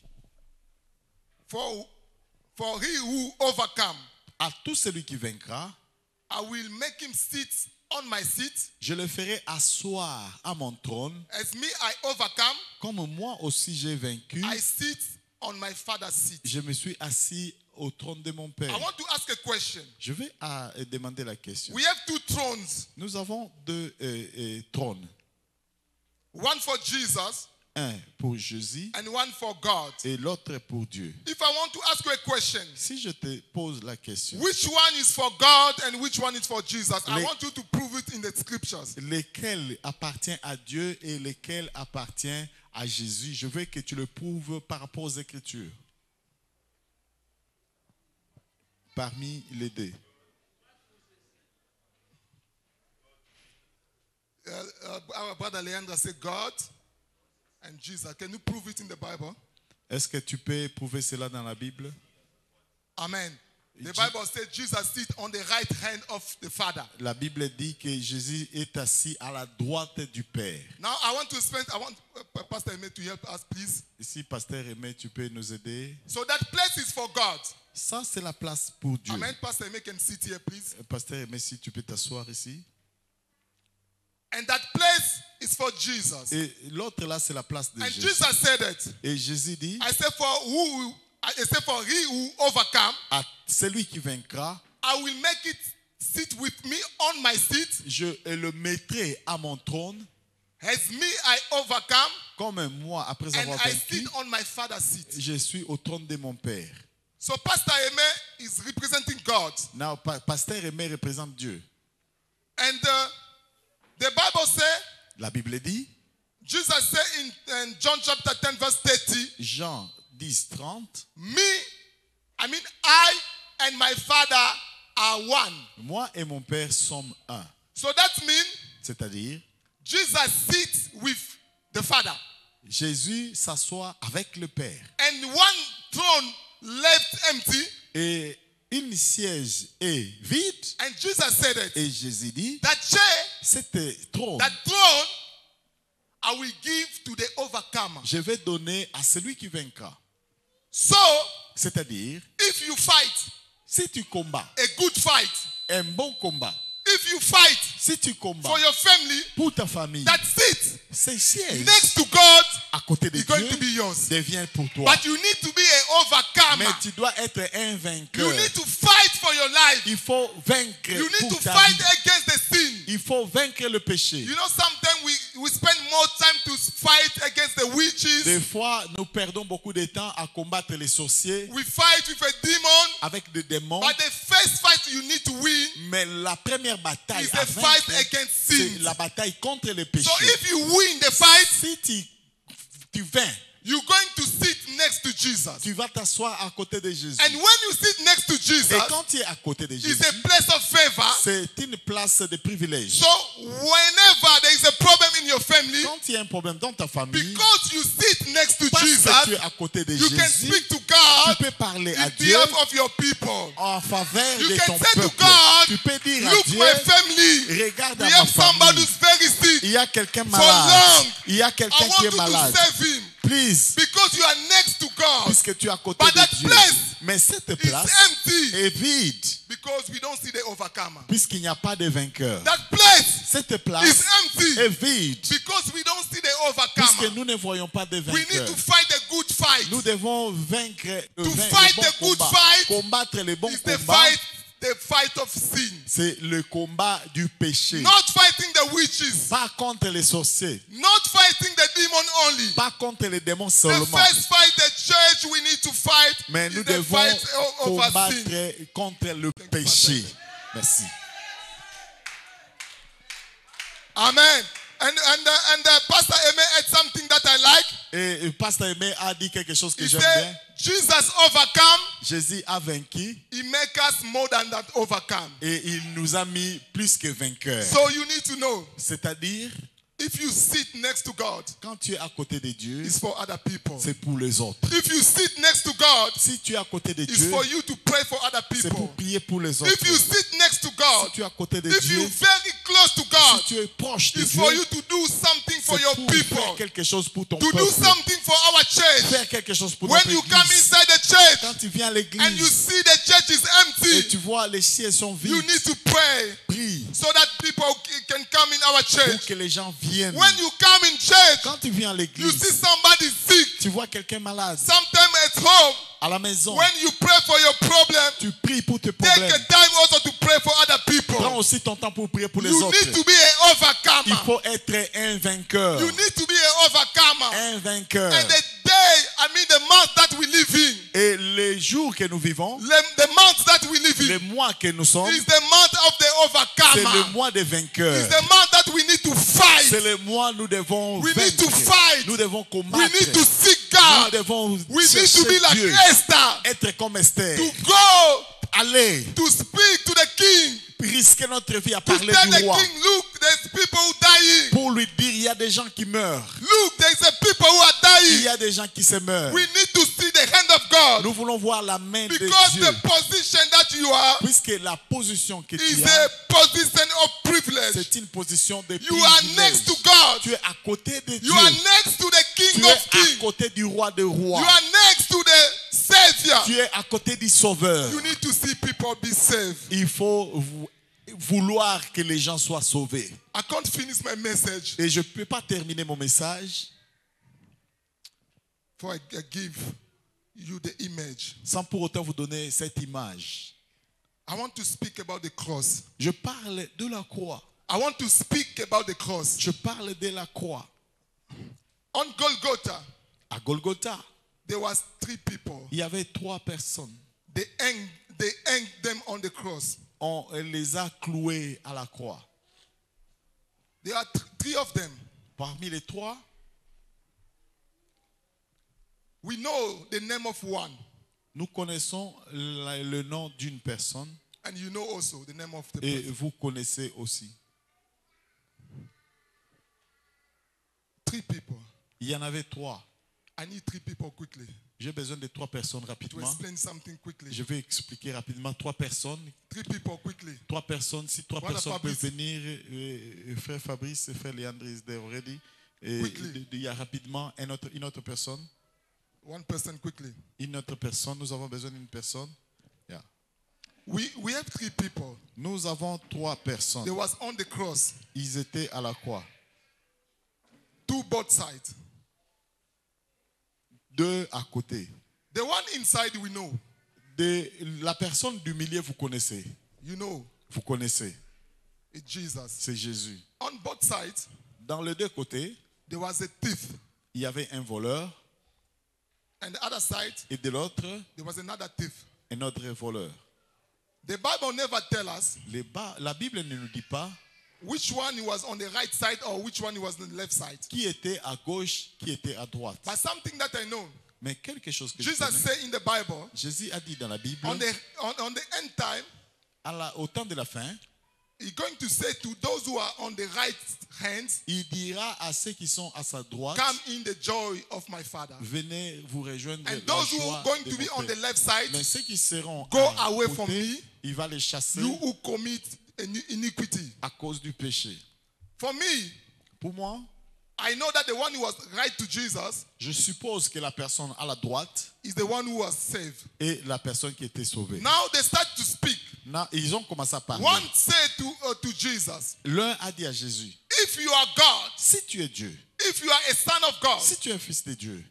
for he who overcome, à tout celui qui vaincra, I will make him sit on my seat. je le ferai asseoir à mon trône, As me I overcome, comme moi aussi j'ai vaincu, I sit on my father's seat. je me suis assis au trône de mon Père. I want to ask a question. Je vais demander la question. We have 2 thrones. Nous avons 2 trônes. One for Jesus Un pour Jésus and one for God. et l'autre pour Dieu. If I want to ask you a question, Si je te pose la question, which one is for God and which one is for Jesus? I Les- want you to prove it in the scriptures. lequel appartient à Dieu et lequel appartient à Jésus, je veux que tu le prouves par rapport aux Écritures. Parmi les 2. Our brother Leandra said God and Jesus. Can you prove it in the Bible? Est-ce que tu peux prouver cela dans la Bible? Amen. The Bible says Jesus sits on the right hand of the Father. La Bible dit que Jésus est assis à la droite du Père. Now I want Pastor Aimé to help us, please. Ici, Pasteur Aimé, tu peux nous aider. So that place is for God. Ça, c'est la place pour Dieu. Amen. Pastor Aimé can sit here, please. Pasteur Aimé, si tu peux t'asseoir ici. And that place is for Jesus. Et l'autre là, c'est la place de And Jésus. Jesus said it. Et Jésus dit, I say for he who overcome, à celui qui vaincra, I will make it sit with me on my seat. je le mettrai à mon trône, As me I overcome, comme moi, après and avoir I vaincu, sit on my father's seat. je suis au trône de mon Père. So Pastor Aimé is representing God. Now, Pasteur Aimé représente Dieu. And the Bible says, La Bible dit, Jesus said in John chapter 10 verse 30, Jean 10, 30, I and my Father are one. moi et mon Père sommes un. So that means C'est-à-dire, Jesus sits with the Father. Jésus s'assoit avec le Père. And one throne left empty. Et une siège est vide. And Jesus said it. Et Jésus dit, That chair, cet trône, that throne, I will give to the overcomer. je vais donner à celui qui vaincra. So, C'est-à-dire, if you fight si tu combats a good fight, un bon combat, if you fight si tu combats for your family, pour ta famille, that seat ces sièges next to God à côté de is going Dieu to be yours. deviennent pour toi. But you need to be an overcomer. Mais tu dois être un You vainqueur. need to fight for your life. Il faut vaincre You need pour to ta fight vie. against the sin. Il faut vaincre le péché. You know, sometimes we spend more time to fight against the witches. Des fois, nous perdons beaucoup de temps à combattre les sorciers We fight with a demon. avec des démons. But the first fight you need to win Mais la première bataille is à the fight vaincre, against c'est sin. la bataille contre le péché. So if you win the fight, Si tu vins, you're going to sit next to Jesus. tu vas t'asseoir à côté de Jésus. And when you sit next to Jesus, Et quand tu es à côté de it's Jésus, a place of favor. c'est une place de privilège. So whenever there is a problem in your family, Quand il y a un problème dans ta famille, because you sit next to parce Jesus, que tu es à côté de you can Jésus, speak to tu God peux parler à in Dieu behalf of your people. en faveur You de can ton say to peuple. God, Tu peux dire à look, Dieu, my family, regarde à we ma have somebody famille. who's very sick. Il y a quelqu'un For malade. long, Il y a I quelqu'un want qui you est to malade. save him Please, because you are next to God. puisque tu es à côté But de that Dieu. place Mais cette It's place empty est vide, because we don't see the overcomer. puisqu'il n'y a pas de vainqueur. That place Cette is place empty est vide, because we don't see the puisque overcomer. nous ne voyons pas de We need vainqueur. to fight the good fight. Nous devons vaincre le fight bon the good combat. fight Combattre le bon It's the combat, fight of sin. c'est le combat du péché. Not fighting the witches. Pas contre les sorciers, Not fighting the demon only. pas contre les démons The seulement. first fight the church we need to fight Mais is nous the devons fight over sin. combattre contre le péché. Merci. Amen. And Pastor Aimé had something that I like. Et Pasteur Aimé a dit quelque chose que He j'aime said, bien. Jesus overcome. Jésus a vaincu He make us more than that overcome. et il nous a mis plus que vainqueurs. So you need to know, C'est-à-dire, if you sit next to God, quand tu es à côté de Dieu, it's for other people. c'est pour les autres. If you sit next to God, Si tu es à côté de it's Dieu, for you to pray for other c'est people. pour prier pour les autres. If you sit next to Si God, tu es à côté de if Dieu, you very close to God, si tu es proche de it's Dieu, for you to do something for c'est your pour faire people. quelque chose pour ton To do peuple. something for our church. Faire quelque chose pour When notre you come église. inside the church Quand tu viens à and you l'église see the church is et empty, tu vois les sièges sont you vides, need to pray prie so that people can come in our pour church. que les gens viennent. When you come in church, Quand tu viens à you l'église, see somebody sick. tu vois quelqu'un malade Sometimes at home, à la maison, when you pray for your problem, tu pries pour tes take a problèmes. time also to pray for other Prends people. aussi ton temps pour prier pour les You autres. need to be an Il overcomer. faut être un vainqueur. You need to be an overcomer. Un vainqueur. And the month that we live in, Et les jours que nous vivons, the month that we live les in, mois que nous sommes, is the month of the c'est le overcomer. mois des vainqueurs. It's the month that we need to fight. C'est le mois où nous devons We need to vaincre. fight. Nous devons We combattre. need to seek Nous God. devons We need to chercher be like Dieu. Esther, Être comme Esther. to go Aller to speak to the king, risquer notre vie à to parler tell du the roi. king, look, there's people who dying. Pour lui dire, il y a des gens qui meurent. Look, there's a people who are Il dying. y a des gens qui se meurent. We need to see the hand of God Nous voulons voir la main de because Dieu. the position that you are Puisque la position que tu is as, a position of privilege. c'est une position de You are privilège. next to God. Tu es à côté de You are Dieu. next to the Tu King es of à Kings. côté du roi de You rois. are next to the Savior. Tu es à côté du sauveur. You need to see people be saved. Il faut vouloir que les gens soient sauvés. I can't finish my message Et je ne peux pas terminer mon message before I give you the image. sans pour autant vous donner cette image. I want to speak about the cross. Je parle de la croix. I want to speak about the cross. Je parle de la croix. On Golgotha, À Golgotha, there was 3 people. il y avait 3 personnes. They hanged them on the cross. On les a cloués à la croix. There are 3 of them. Parmi les 3, We know the name of one, nous connaissons le nom d'une personne and you know also the name of the et person. vous connaissez aussi. 3 people. Il y en avait 3. I need 3 people quickly J'ai besoin de 3 personnes to rapidement. explain something quickly. Je vais expliquer rapidement 3 personnes. 3 people quickly. 3 personnes, si 3 Voilà, personnes Fabrice. peuvent venir, frère Fabrice et frère Leandre is there already. Et Quickly. il y a rapidement une autre personne. One person quickly. Une autre personne, nous avons besoin d'une personne. Yeah. We have 3 people. Nous avons 3 personnes. They was on the cross, Ils étaient à la croix. 2 both sides. 2 à côté. The one inside we know. La personne du milieu, vous connaissez. You know, Vous connaissez. it's Jesus. C'est Jésus. On both sides, Dans les 2 côtés, there was a thief. il y avait un voleur. And the other side, Et de l'autre, there was another thief. un autre voleur. The Bible never tells us La Bible ne nous dit pas which one was on the right side or which one was on the left side. qui était à gauche, qui était à droite. But something that I know, Mais quelque chose que je Jesus connais, said in the Bible, Jésus a dit dans la Bible, on the end time, au temps de la fin, he's going to say to those who are on the right hands, il dira à ceux qui sont à sa droite, come in the joy of my Father. venez vous rejoindre And la those who joie are going de to be mon on the Père. left side, Mais ceux qui seront go à away côté, from me, il va les chasser you who commit iniquity. à cause du péché. For me, Pour moi, I know that the one who was right to Jesus je suppose que la personne à la droite is the one who was saved. est la personne qui était sauvée. Now they start to speak. Ils ont commencé à parler. One said to Jesus, L'un a dit à Jésus, if you are God, si tu es Dieu, if you are a son of God, si tu es fils de Dieu,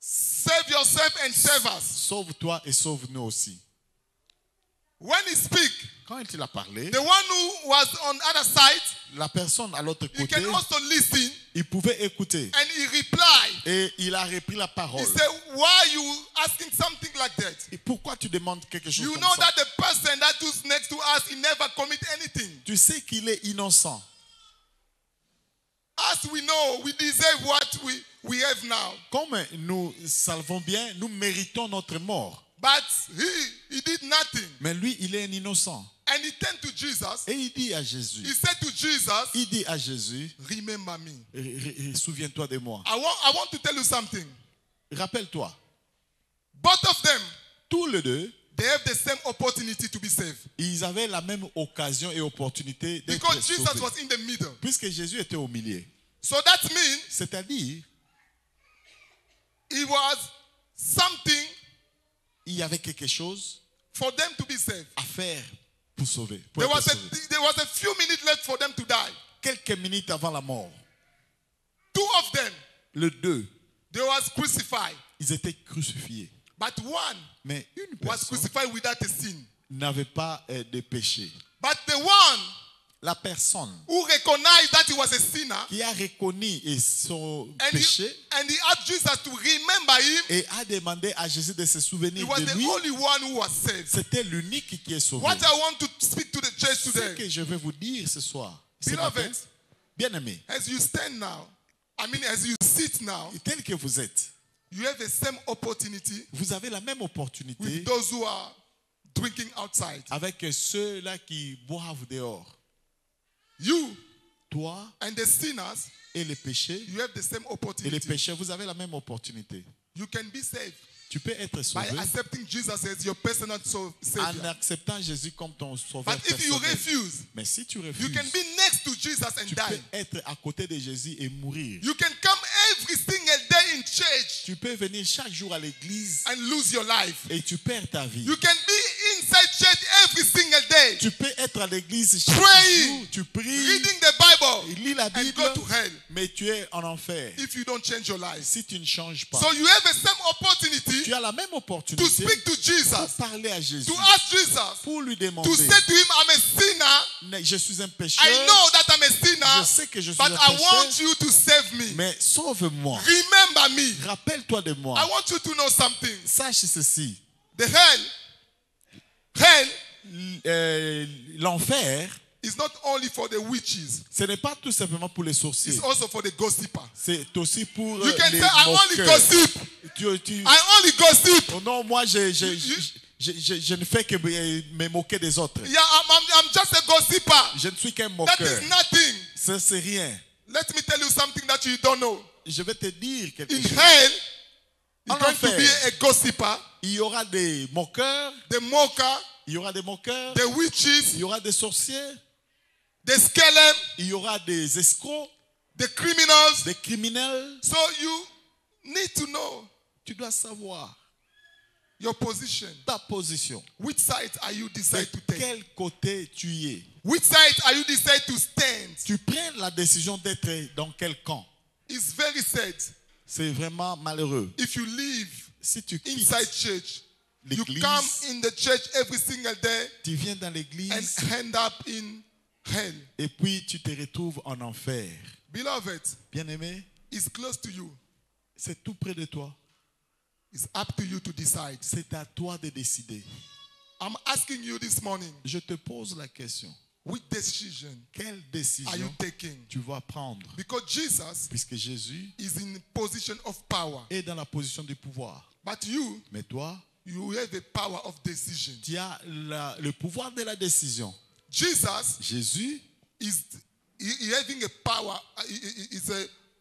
save yourself and save us. sauve-toi et sauve-nous aussi. When he speak, Quand il a parlé, the one who was on the other side, la personne à l'autre he côté, can also listen, il pouvait écouter. and he replied. Et il a repris la parole. He said, why are you asking something like that? Et pourquoi tu demandes quelque chose You comme know ça? that the person that was next to us, he never commit anything. Tu sais qu'il est innocent. As we know, we deserve what we have now. Comme nous savons bien, nous méritons notre mort. But he did nothing. Mais lui, il est un innocent. And he turned to Jesus. Et il dit à Jésus, He said to Jesus, il dit à Jésus, remember me. souviens-toi de moi. I want to tell you something. Rappelle-toi, Both of them, tous les 2, they have the same opportunity to be saved. ils avaient la même occasion et opportunité d'être Because Jesus sauvés. was in the middle. Puisque Jésus était au milieu. So that means C'est-à-dire, it was something il y avait quelque chose for them to be saved. à faire pour sauver. Pour There être was sauvé. there was a few minutes left for them to die. Quelques minutes avant la mort, 2 of them, les 2, they was crucified. ils étaient crucifiés. But one Mais une was personne crucified without a sin. n'avait pas de péché. But the one La personne who recognized that he was a sinner, qui a reconnu son and péché he asked Jesus to remember him, et a demandé à Jésus de se he souvenir was de the lui, only one who was saved. c'était l'unique qui est sauvé. What I want to speak to the church Ce today, que je vais vous dire ce soir, ce Beloved, matin, bien-aimés, as you stand now, as you sit now, tel que vous êtes, you have the same opportunity vous avez la même opportunité with those who are drinking outside. avec ceux-là qui boivent dehors. You Toi and the sinners, et les péchés, you have the same et les opportunity. péchés, vous avez la même opportunité. You can be saved Tu peux être by sauvé accepting Jesus as your personal en savior. acceptant Jésus comme ton sauveur But if you personnel. refuse, Mais si tu you refuses, can be next to Jesus and tu peux die. être à côté de Jésus et mourir. You can come every single day in church Tu peux venir chaque jour à l'église and lose your life. et tu perds ta vie. You can be inside church every single day day, Tu peux être à l'église chaque Praying, jour, tu pries, reading the Bible, il lit la and Bible, go to hell mais tu es en enfer if you don't change your life. si tu ne changes pas. So you have the same opportunity Tu as la même to opportunité speak to pour Jesus, parler à Jésus, to ask Jesus, pour lui to demander, say to him, I'm a sinner. je suis un pécheur, I know that I'm a je sinner, sais que je suis but un I want pécheur, you to save me. mais sauve-moi, Remember me. rappelle-toi de moi. I want you to know something. Sache ceci, The hell l'enfer, is not only for the witches, ce n'est pas tout simplement pour les sorciers, it's also for the gossiper. c'est aussi pour You can les say, I only moqueurs. gossip. I only gossip. Oh non, moi je ne fais que me moquer des autres. Yeah, I'm just a gossiper. Je ne suis qu'un That moqueur. is nothing. Ça, c'est rien. Let me tell you something that you don't know. Je vais te dire quelque In chose. hell, En you're going to enfer. be a gossiper, Il y aura des moqueurs, the mocker, il y aura des moqueurs, the witches, il y aura des sorciers, the skeleton, il y aura des escrocs, the criminals. des criminels. So you need to know Tu dois savoir your position. ta position. Which side are you De decide to take? quel côté tu y es. Which side are you decide to stand? Tu prends la décision d'être dans quel camp. It's very sad C'est vraiment malheureux. if you live Si tu quittes inside church, you l'église, come in the church every single day tu viens dans and l'église end up in hell. et puis tu te retrouves en enfer. Beloved, Bien-aimé, it's close to you. c'est tout près de toi. It's up to you to decide. C'est à toi de décider. I'm asking you this morning, Je te pose la question. which decision Quelle are you décision taking? tu vas prendre? Because Jesus Puisque Jésus is in position of power. est dans la position du pouvoir. But you Mais toi, have the power of decision. tu as le pouvoir de la décision. Jesus Jésus is he having a power.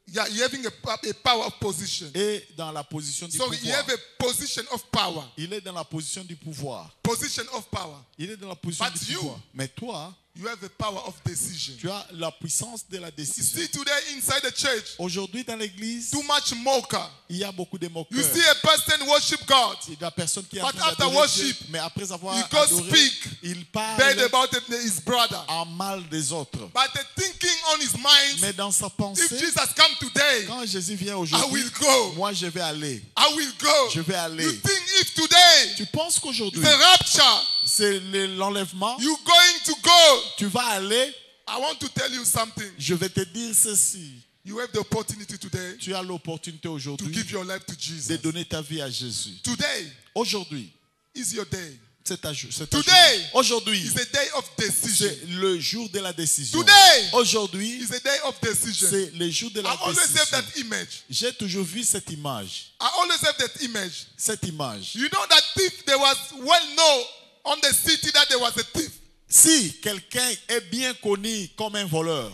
He having a power of position. est dans la position du So he pouvoir. have a position of power. Il est dans la position du pouvoir. Position of power. Il est dans la position But du you- pouvoir. Mais toi, You have the power of decision. tu as la puissance de la You décision. see today inside the church, Aujourd'hui dans l'église, too much mocker. il y a beaucoup de You moqueurs. see a person worship God, Il y a la personne qui est en But train after d'adorer worship, Dieu, mais après avoir he goes adoré, speak il bad parle about his brother. en mal des autres. But the thinking on his mind, Mais dans sa if pensée, Jesus come today, quand Jésus vient I aujourd'hui, will go. moi je vais aller. I will go. Je vais aller. You think if today Tu penses qu'aujourd'hui, the rapture, c'est l'enlèvement, you going to go? tu vas aller, I want to tell you something. je vais te dire ceci. You have the opportunity today Tu as l'opportunité to aujourd'hui give your life to de Jesus. donner ta vie à Jésus. Today Aujourd'hui, is your day. c'est ta journée. Today Aujourd'hui, is a day of decision. c'est le jour de la décision. Today Aujourd'hui, is a day of decision. c'est le jour de I la always have décision. that image. J'ai toujours vu cette image. I always have that image. Cette image. You know that thief, there was well known on the city that there was a thief. Si quelqu'un est bien connu comme un voleur,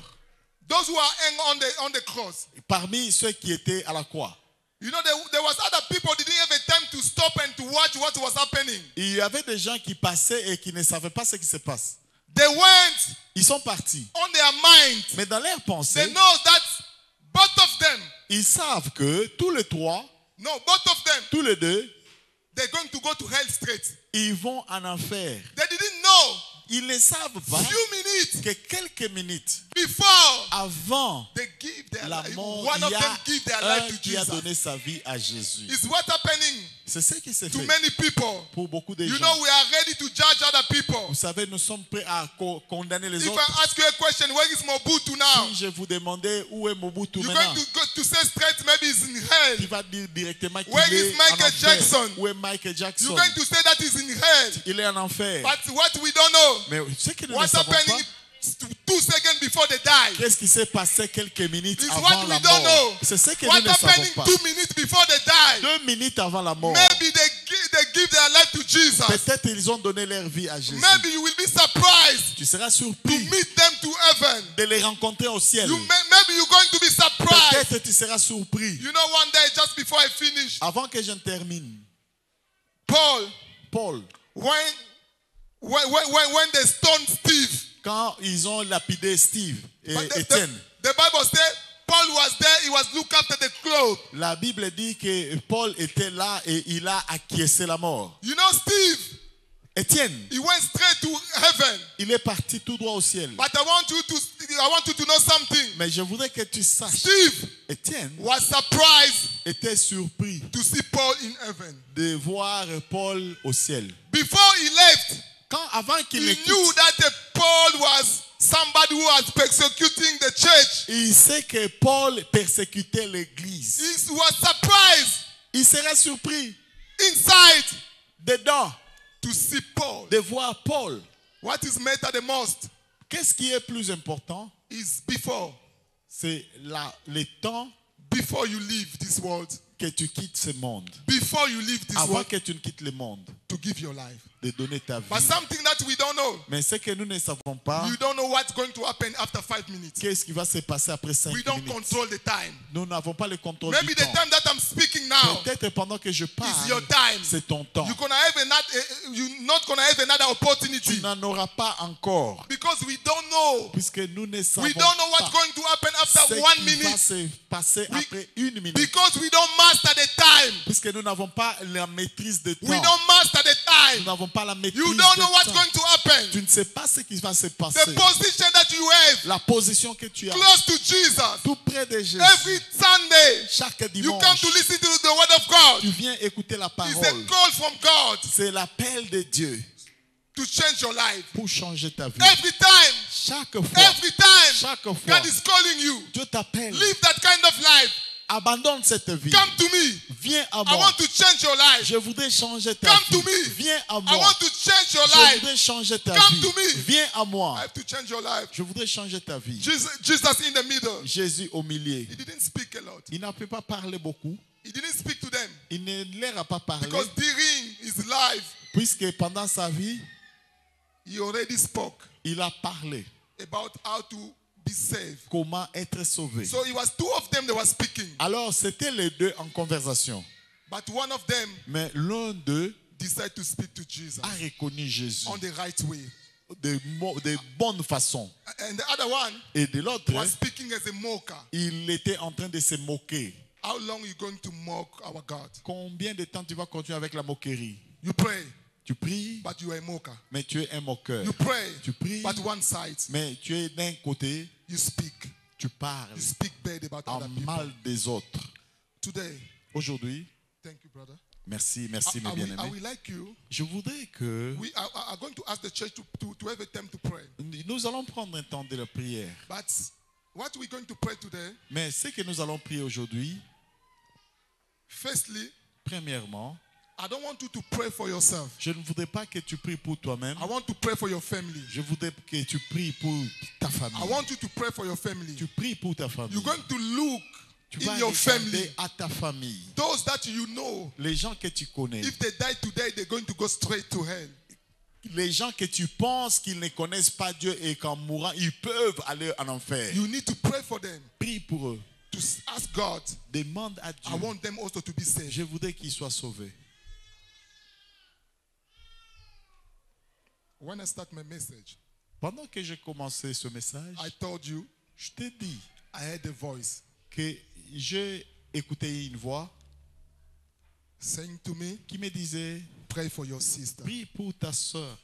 Those who are hanging on the cross. parmi ceux qui étaient à la croix, You know, there was other people didn't have a time to stop and to watch what was happening. il y avait des gens qui passaient et qui ne savaient pas ce qui se passe. They went Ils sont partis. on their mind. Mais dans leur They pensée, know that both of them, ils savent que tous les trois, no, both of them, tous les deux, they're going to go to hell straight. ils vont en enfer. They didn't know Ils ne savent pas few minutes que quelques minutes before avant they give their la life. mort, One il of y them a give their un life to qui a Jesus. donné sa vie à Jésus. It's what happening C'est ce qui s'est to fait many people. pour beaucoup de You gens. know, we are ready to judge other people. Vous savez, nous sommes prêts à condamner les If autres. I ask you a question, where is Mobutu now? Si je vous demandais où est Mobutu You're maintenant, going to go to say straight, maybe he's in hell. il va dire directement qu'il Where est is en Michael enfer. Jackson? Où est Michael Jackson? You're going to say that he's in hell. Il est en enfer. But what we don't know, Mais ce que nous ne what's savons pas, happening 2 seconds before they die, qu'est-ce qui s'est passé quelques minutes is avant what we la don't know. mort? C'est ce que nous What's ne savons happening pas. 2 minutes before they die? 2 minutes avant la mort, Maybe they give their life to Jesus. peut-être ils ont donné leur vie à Jésus. Maybe you will be surprised Tu seras to surpris meet them to heaven. de les rencontrer au ciel. Maybe you're going to be surprised. Peut-être tu seras surpris. You know, one day, just before I finish, Avant que je ne termine, Paul, Paul, when they stoned Steve, quand ils ont lapidé Steve et but Étienne, the Bible said Paul was there, he was looking after the clothes. la Bible dit que Paul était là et il a acquiescé la mort. You know, Steve, Étienne, he went straight to heaven. il est parti tout droit au ciel. But I want you to know something. Mais je voudrais que tu saches, Steve Étienne was surprised était surpris to see Paul in heaven. de voir Paul au ciel. Before he left, Avant qu'il ne he quitte, knew that Paul was somebody who was persecuting the church. il sait que Paul persécutait l'église. He was surprised Il serait surpris inside dedans to see Paul. de voir Paul. What is matter the most Qu'est-ce qui est plus important? is before Le temps you leave this world, que tu quittes ce monde. before you leave this Avant world, que tu ne quittes le monde, to give your life. de donner ta vie. But something that we don't know, Mais ce que nous ne savons pas, you don't know what's going to happen after 5 minutes. qu'est-ce qui va se passer après 5 We don't minutes? control the time. Nous n'avons pas le contrôle Maybe du the temps. time that I'm speaking now Peut-être pendant que je is parle, your time. c'est ton temps. You're not gonna have another Tu opportunity n'en auras pas encore. because we don't know. Puisque nous ne savons We don't know what's pas going to happen ce after 1 qui va minute se passer après 1 minute. because we don't master the time. Puisque nous n'avons pas la maîtrise de We temps. don't master the Nous time. n'avons pas la maîtrise You don't know de what's temps. going to happen. Tu ne sais pas ce qui va se The passer. position that you have La position que tu as close to Jesus. tout près de Jésus. Every Sunday, Chaque you come dimanche, to listen to the word of God. tu viens écouter la It's a parole. call from God C'est l'appel de Dieu to change your life. pour changer ta vie. Every time, Chaque fois, every time, chaque fois, God is calling you. Dieu t'appelle. Live that kind of life. Abandonne cette vie. Come to me. Viens à I moi. want to change your life. Je voudrais changer ta Come vie. to me. Viens à I moi. want to change your Je life. voudrais changer ta Come vie. to me. Viens à I moi. have to change your life. Je voudrais changer ta vie. Jesus in the middle. Jésus au milieu. He didn't speak a lot. Il n'a pu pas parler beaucoup. He didn't speak to them Il ne leur a pas parlé. because during his life, Puisque pendant sa vie, he already spoke il a parlé. about how to be saved. Comment être sauvé. So it was two of them that were speaking, Alors, c'était les deux en conversation. but one of them Mais l'un d'eux decided to speak to Jesus a reconnu Jésus on the right way, de bonne façon. and the other one Et de l'autre, was speaking as a mocker. il était en train de se moquer. How long are you going to mock our God? Combien de temps tu vas continuer avec la moquerie? You pray, Tu pries, but you are a mocker. mais tu es un moqueur. You pray, Tu pries, but one side mais tu es d'un côté, you speak. tu parles You speak bad about en other people. mal des autres. Today, Aujourd'hui, thank you, brother. merci, merci mes I bien-aimés. will like you. Je voudrais que We are going to ask the church to have a time to pray. nous allons prendre un temps de la prière. But what we're going to pray today, Mais ce que nous allons prier aujourd'hui, firstly, premièrement, I don't want you to pray for yourself. je ne voudrais pas que tu pries pour toi-même. I want to pray for your family. Je voudrais que tu pries pour ta I famille. want you to pray for your family. Tu pries pour ta famille. You're going to look Tu in vas your regarder family. à ta famille. Those that you know, Les gens que tu connais. if they die today, they're going to go straight to hell. Les gens que tu penses qu'ils ne connaissent pas Dieu et qu'en mourant, ils peuvent aller en enfer. You need to pray for them. Prie pour eux. To ask God, Demande à Dieu. I want them also to be saved. Je voudrais qu'ils soient sauvés. When I start my message, Pendant que j'ai commencé ce message, I told you je t'ai dit I heard a voice que j'ai écouté une voix saying to me, qui me disait, pray for your sister. prie pour ta soeur.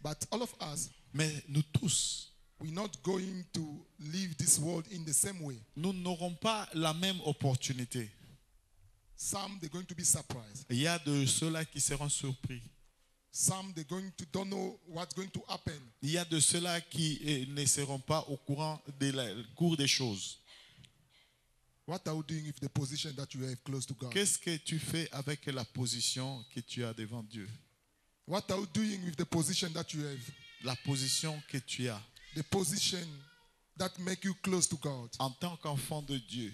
But all of us, Mais nous tous, we're not going to leave this world in the same way. nous n'aurons pas la même opportunité. Some, they're going to be surprised. Il y a de ceux-là qui seront surpris. Some, they're going to don't know what's going to happen. Il y a de ceux-là qui ne seront pas au courant du cours des choses. What are you doing with the position that you have close to God? Qu'est-ce que tu fais avec la position que tu as devant Dieu? What are you doing with the position that you have? La position que tu as The position that make you close to God. en tant qu'enfant de Dieu.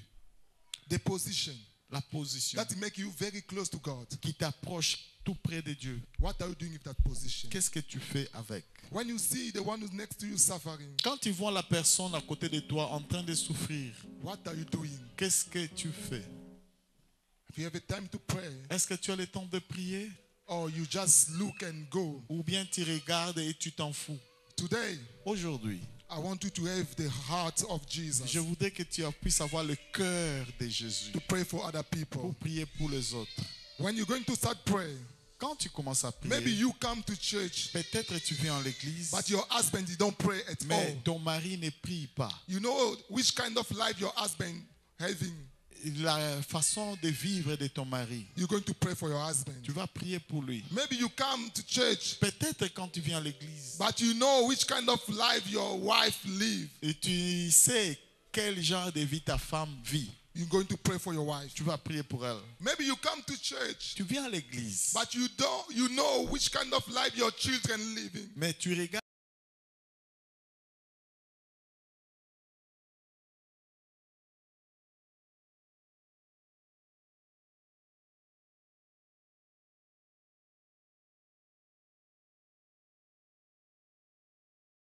The position La position that make you very close to God. qui t'approche tout près de Dieu. What are you doing with that position? Qu'est-ce que tu fais avec? When you see the one who's next to you suffering, Quand tu vois la personne à côté de toi en train de souffrir, what are you doing? qu'est-ce que tu fais? If you have a time to pray, Est-ce que tu as le temps de prier? or you just look and go. Ou bien tu regardes et tu t'en fous? Today, Aujourd'hui, I want you to have the heart of Jesus je voudrais que tu puisses avoir le cœur de Jésus to pray for other people. pour prier pour les autres. When you're going to start praying, Quand tu commences à Maybe prier, you come to church, peut-être tu viens à l'église, but your husband, he don't pray at mais all. ton mari ne prie pas. You know which kind of life your husband having. La façon de vivre de ton mari, You're going to pray for your husband. tu vas prier pour lui. Maybe you come to church, Peut-être quand tu viens à l'église, but you know which kind of life your wife live. et tu sais quel genre de vie ta femme vit, You're going to pray for your wife. tu vas prier pour elle. Maybe you come to church, Tu viens à l'église, but you know which kind of life your children living. mais tu regardes